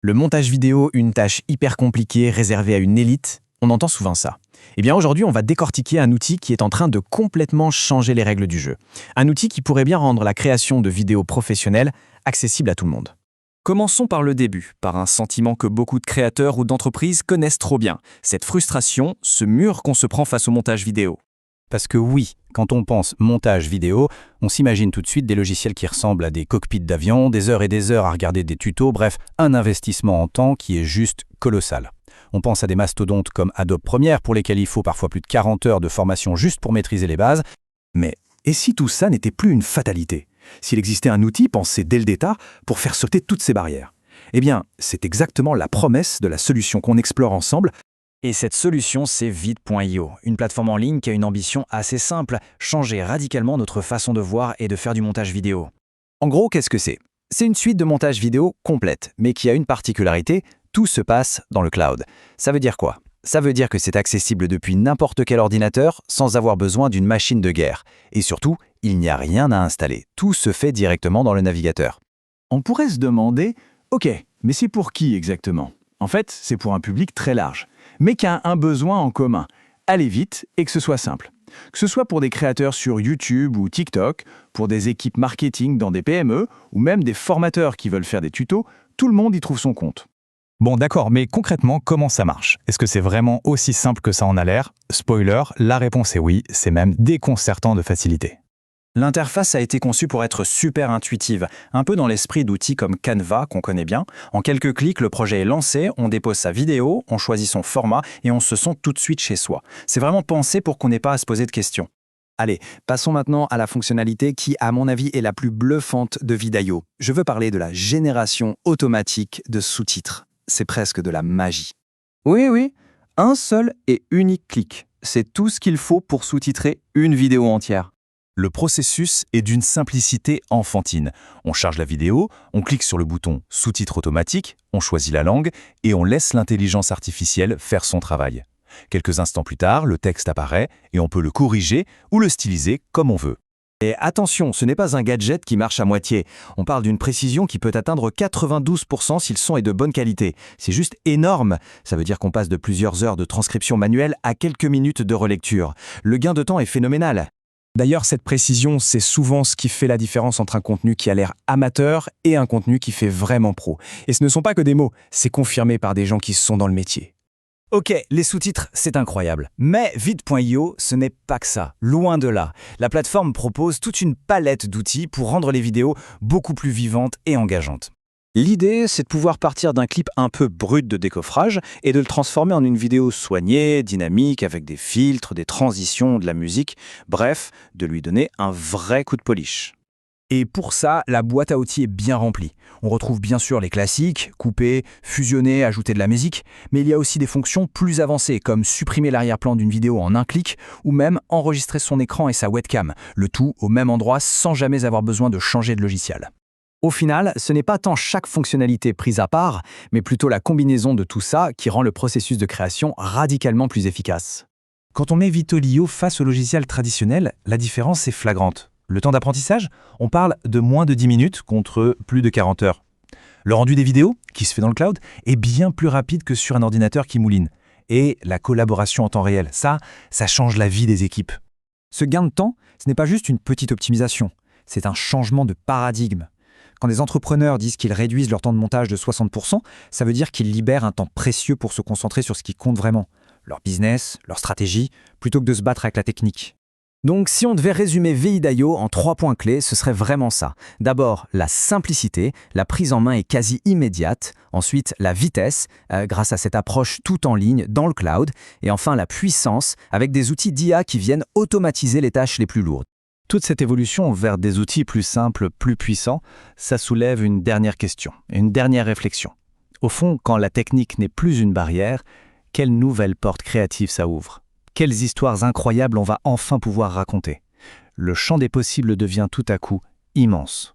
Le montage vidéo, une tâche hyper compliquée réservée à une élite, on entend souvent ça. Eh bien aujourd'hui, on va décortiquer un outil qui est en train de complètement changer les règles du jeu. Un outil qui pourrait bien rendre la création de vidéos professionnelles accessible à tout le monde. Commençons par le début, par un sentiment que beaucoup de créateurs ou d'entreprises connaissent trop bien. Cette frustration, ce mur qu'on se prend face au montage vidéo. Parce que oui, quand on pense montage vidéo, on s'imagine tout de suite des logiciels qui ressemblent à des cockpits d'avion, des heures et des heures à regarder des tutos, bref, un investissement en temps qui est juste colossal. On pense à des mastodontes comme Adobe Premiere pour lesquels il faut parfois plus de 40 heures de formation juste pour maîtriser les bases. Mais et si tout ça n'était plus une fatalité? S'il existait un outil pensé dès le départ pour faire sauter toutes ces barrières? Eh bien, c'est exactement la promesse de la solution qu'on explore ensemble. Et cette solution, c'est Vid.io, une plateforme en ligne qui a une ambition assez simple, changer radicalement notre façon de voir et de faire du montage vidéo. En gros, qu'est-ce que c'est? C'est une suite de montage vidéo complète, mais qui a une particularité, tout se passe dans le cloud. Ça veut dire quoi? Ça veut dire que c'est accessible depuis n'importe quel ordinateur sans avoir besoin d'une machine de guerre. Et surtout, il n'y a rien à installer. Tout se fait directement dans le navigateur. On pourrait se demander, ok, mais c'est pour qui exactement? En fait, c'est pour un public très large, mais qui a un besoin en commun, aller vite et que ce soit simple. Que ce soit pour des créateurs sur YouTube ou TikTok, pour des équipes marketing dans des PME, ou même des formateurs qui veulent faire des tutos, tout le monde y trouve son compte. Bon d'accord, mais concrètement, comment ça marche? Est-ce que c'est vraiment aussi simple que ça en a l'air? Spoiler, la réponse est oui, c'est même déconcertant de facilité. L'interface a été conçue pour être super intuitive, un peu dans l'esprit d'outils comme Canva qu'on connaît bien. En quelques clics, le projet est lancé, on dépose sa vidéo, on choisit son format et on se sent tout de suite chez soi. C'est vraiment pensé pour qu'on n'ait pas à se poser de questions. Allez, passons maintenant à la fonctionnalité qui, à mon avis, est la plus bluffante de Vid.io. Je veux parler de la génération automatique de sous-titres. C'est presque de la magie. Oui, un seul et unique clic. C'est tout ce qu'il faut pour sous-titrer une vidéo entière. Le processus est d'une simplicité enfantine. On charge la vidéo, on clique sur le bouton sous-titres automatique, on choisit la langue et on laisse l'intelligence artificielle faire son travail. Quelques instants plus tard, le texte apparaît et on peut le corriger ou le styliser comme on veut. Et attention, ce n'est pas un gadget qui marche à moitié. On parle d'une précision qui peut atteindre 92% si le son est de bonne qualité. C'est juste énorme. Ça veut dire qu'on passe de plusieurs heures de transcription manuelle à quelques minutes de relecture. Le gain de temps est phénoménal. D'ailleurs, cette précision, c'est souvent ce qui fait la différence entre un contenu qui a l'air amateur et un contenu qui fait vraiment pro. Et ce ne sont pas que des mots, c'est confirmé par des gens qui sont dans le métier. Ok, les sous-titres, c'est incroyable. Mais Vid.io, ce n'est pas que ça, loin de là. La plateforme propose toute une palette d'outils pour rendre les vidéos beaucoup plus vivantes et engageantes. L'idée, c'est de pouvoir partir d'un clip un peu brut de décoffrage et de le transformer en une vidéo soignée, dynamique, avec des filtres, des transitions, de la musique, bref, de lui donner un vrai coup de polish. Et pour ça, la boîte à outils est bien remplie. On retrouve bien sûr les classiques, couper, fusionner, ajouter de la musique, mais il y a aussi des fonctions plus avancées comme supprimer l'arrière-plan d'une vidéo en un clic ou même enregistrer son écran et sa webcam, le tout au même endroit sans jamais avoir besoin de changer de logiciel. Au final, ce n'est pas tant chaque fonctionnalité prise à part, mais plutôt la combinaison de tout ça qui rend le processus de création radicalement plus efficace. Quand on met Vid.io face au logiciel traditionnel, la différence est flagrante. Le temps d'apprentissage, on parle de moins de 10 minutes contre plus de 40 heures. Le rendu des vidéos, qui se fait dans le cloud, est bien plus rapide que sur un ordinateur qui mouline. Et la collaboration en temps réel, ça change la vie des équipes. Ce gain de temps, ce n'est pas juste une petite optimisation, c'est un changement de paradigme. Quand des entrepreneurs disent qu'ils réduisent leur temps de montage de 60%, ça veut dire qu'ils libèrent un temps précieux pour se concentrer sur ce qui compte vraiment, leur business, leur stratégie, plutôt que de se battre avec la technique. Donc si on devait résumer Vid.io en 3 points clés, ce serait vraiment ça. D'abord, la simplicité, la prise en main est quasi immédiate. Ensuite, la vitesse, grâce à cette approche tout en ligne dans le cloud. Et enfin, la puissance, avec des outils d'IA qui viennent automatiser les tâches les plus lourdes. Toute cette évolution vers des outils plus simples, plus puissants, ça soulève une dernière question, une dernière réflexion. Au fond, quand la technique n'est plus une barrière, quelle nouvelle porte créative ça ouvre? Quelles histoires incroyables on va enfin pouvoir raconter? Le champ des possibles devient tout à coup immense.